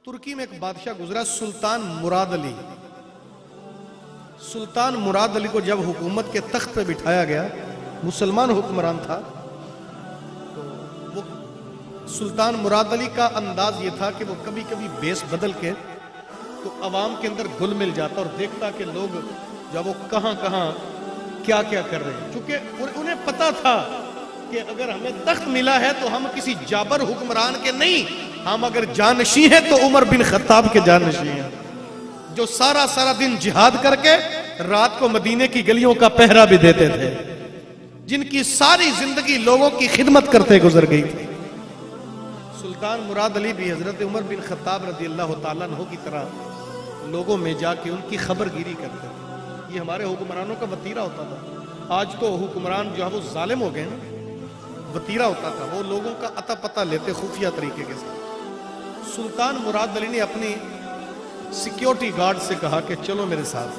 तुर्की में एक बादशाह गुजरा, सुल्तान मुराद अली। सुल्तान मुराद अली को जब हुकूमत के तख्त पे बिठाया गया, मुसलमान हुक्मरान था, तो वो सुल्तान मुराद अली का अंदाज ये था कि वो कभी कभी बेस बदल के तो अवाम के अंदर घुल मिल जाता और देखता कि लोग जब वो कहां कहां क्या क्या कर रहे हैं। चूंकि उन्हें पता था कि अगर हमें तख्त मिला है तो हम किसी जाबर हुक्मरान के नहीं, हम अगर जानशी हैं तो उमर बिन खत्ताब के जानशी हैं, जो सारा सारा दिन जिहाद करके रात को मदीने की गलियों का पहरा भी देते थे, जिनकी सारी जिंदगी लोगों की खिदमत करते गुजर गई थी। सुल्तान मुराद अली भी हजरत उमर बिन खत्ताब रजी अल्लाह तआला अन्हु की तरह लोगों में जाके उनकी खबरगिरी करते थे। ये हमारे हुक्मरानों का वतीरा होता था। आज तो हुक्मरान जो है वो जालिम हो गए ना, वतीरा होता था, वो लोगों का अता पता लेते खुफिया तरीके के साथ। सुल्तान मुराद अली ने अपनी सिक्योरिटी गार्ड से कहा कि चलो मेरे साथ,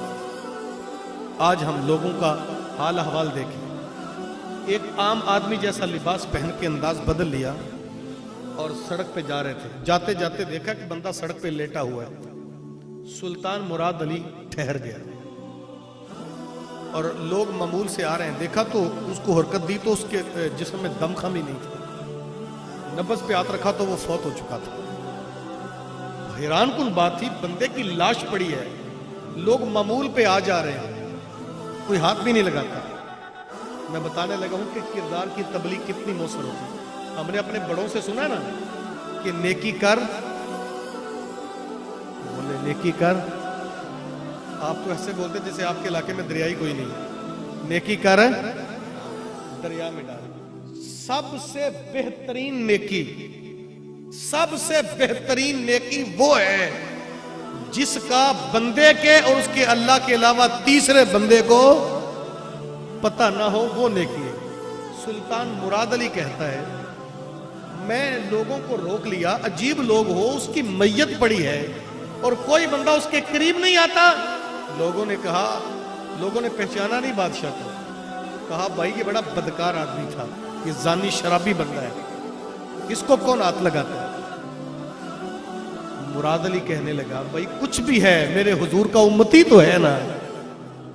आज हम लोगों का हाल अहवाल देखें। एक आम आदमी जैसा लिबास पहन के अंदाज बदल लिया और सड़क पे जा रहे थे। जाते जाते देखा कि बंदा सड़क पे लेटा हुआ है। सुल्तान मुराद अली ठहर गया और लोग मामूल से आ रहे हैं, देखा तो उसको हरकत दी तो उसके जिस्म में दमखम ही नहीं था। नब्ज पे हाथ रखा तो वो फौत हो चुका था। हैरान कुन बात थी, बंदे की लाश पड़ी है, लोग मामूल पे आ जा रहे हैं, कोई हाथ भी नहीं लगाता। मैं बताने लगा हूं कि किरदार की तबलीग कितनी मौसर होती है। हमने अपने बड़ों से सुना ना कि नेकी कर, बोले नेकी कर। आप तो ऐसे बोलते जैसे आपके इलाके में दरिया ही कोई नहीं। नेकी कर, दरिया में डाल। सबसे बेहतरीन नेकी, सबसे बेहतरीन नेकी वो है जिसका बंदे के और उसके अल्लाह के अलावा तीसरे बंदे को पता ना हो, वो नेकी है। सुल्तान मुराद अली कहता है, मैं लोगों को रोक लिया, अजीब लोग हो, उसकी मैयत पड़ी है और कोई बंदा उसके करीब नहीं आता। लोगों ने कहा, लोगों ने पहचाना नहीं बादशाह को, कहा भाई ये बड़ा बदकार आदमी था, ये जानी शराबी बंदा है, इसको कौन हाथ लगाता है। मुराद अली कहने लगा, भाई कुछ भी है, मेरे हुजूर का उम्मती तो है ना,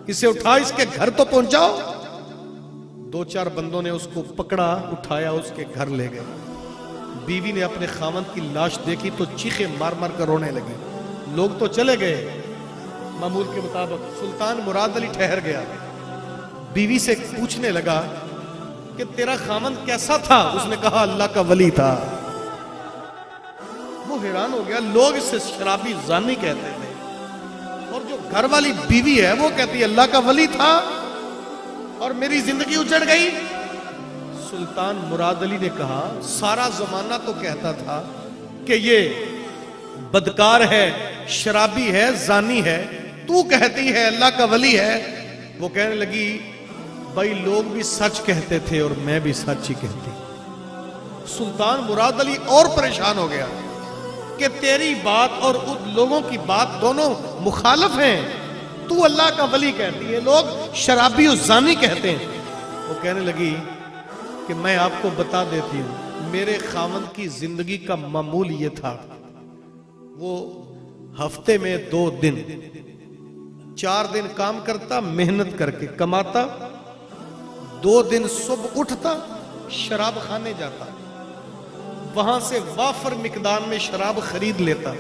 इसे उठा, इसके घर तो पहुंचाओ। दो चार बंदों ने उसको पकड़ा, उठाया, उसके घर ले गए। बीवी ने अपने खामंद की लाश देखी तो चीखे मार मार कर रोने लगी। लोग तो चले गए मामूल के मुताबिक। सुल्तान मुराद अली ठहर गया, बीवी से पूछने लगा कि तेरा खामंद कैसा था। उसने कहा अल्लाह का वली था। वो हैरान हो गया, लोग इसे शराबी जानी कहते थे और जो घर वाली बीवी है वो कहती है अल्लाह का वली था और मेरी जिंदगी उजड़ गई। सुल्तान मुराद अली ने कहा, सारा जमाना तो कहता था कि ये बदकार है, शराबी है, जानी है, तू कहती है अल्लाह का वली है। वो कहने लगी, भाई लोग भी सच कहते थे और मैं भी सच ही कहती। सुल्तान मुराद अली और परेशान हो गया कि तेरी बात और उन लोगों की बात दोनों मुखालिफ हैं। तू अल्लाह का वली कहती है, लोग शराबी और जानी कहते हैं। वो कहने लगी कि मैं आपको बता देती हूं, मेरे खामंद की जिंदगी का मामूल ये था, वो हफ्ते में 2 दिन, 4 दिन काम करता, मेहनत करके कमाता, 2 दिन सुबह उठता, शराब खाने जाता, वहां से वाफर मिकदार में शराब खरीद लेता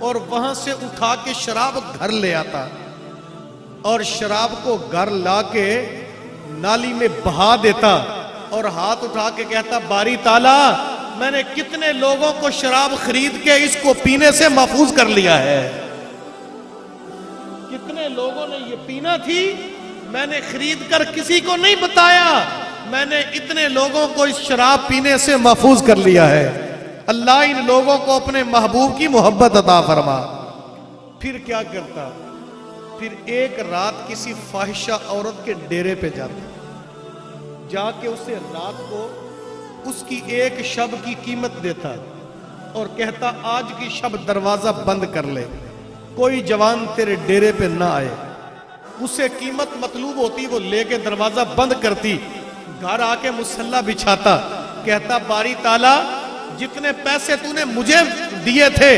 और वहां से उठा के शराब घर ले आता और शराब को घर ला के नाली में बहा देता और हाथ उठा के कहता, बारी ताला, मैंने कितने लोगों को शराब खरीद के इसको पीने से महफूज कर लिया है। कितने लोगों ने ये पीना थी, मैंने खरीद कर किसी को नहीं बताया, मैंने इतने लोगों को इस शराब पीने से महफूज कर लिया है। अल्लाह इन लोगों को अपने महबूब की मोहब्बत अता फरमा। फिर क्या करता, फिर एक रात किसी फाहिशा औरत के डेरे पे जाता, जाके उसे रात को उसकी एक शब की कीमत देता और कहता, आज की शब दरवाजा बंद कर ले, कोई जवान तेरे डेरे पे ना आए। उसे कीमत मतलूब होती, वो लेके दरवाजा बंद करती, घर आके मुसल्ला बिछाता, कहता, बारी ताला, जितने पैसे तूने मुझे दिए थे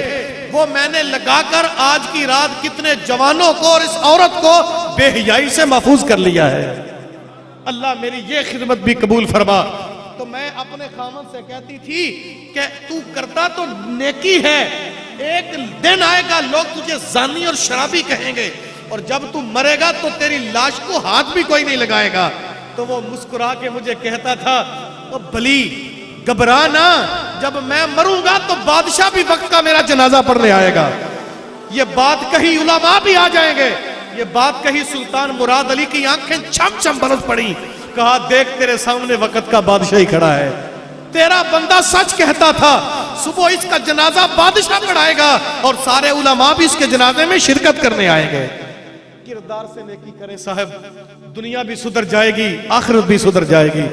वो मैंने लगाकर आज की रात कितने जवानों को और इस औरत को बेहयाई से महफूज कर लिया है। अल्लाह मेरी ये खिदमत भी कबूल फरमा। तो मैं अपने खामद से कहती थी कि तू करता तो नेकी है, एक दिन आएगा लोग तुझे जानी और शराबी कहेंगे, और जब तू मरेगा तो तेरी लाश को हाथ भी कोई नहीं लगाएगा। तो वो मुस्कुरा के मुझे कहता था, ओ भली घबरा ना, जब मैं मरूंगा तो बादशाह भी वक्त का मेरा जनाजा पढ़ने आएगा। ये बात कही उलमा भी आ जाएंगे। ये बात कही सुल्तान मुराद अली की आंखें छम छम बरस पड़ी। कहा देख तेरे सामने वक्त का बादशाह ही खड़ा है, तेरा बंदा सच कहता था, सुबह इसका जनाजा बादशाह पढ़ाएगा और सारे उलमा भी इसके जनाजे में शिरकत करने आएंगे। किरदार से नेकी करें साहब, दुनिया भी सुधर जाएगी, आखिरत भी सुधर जाएगी।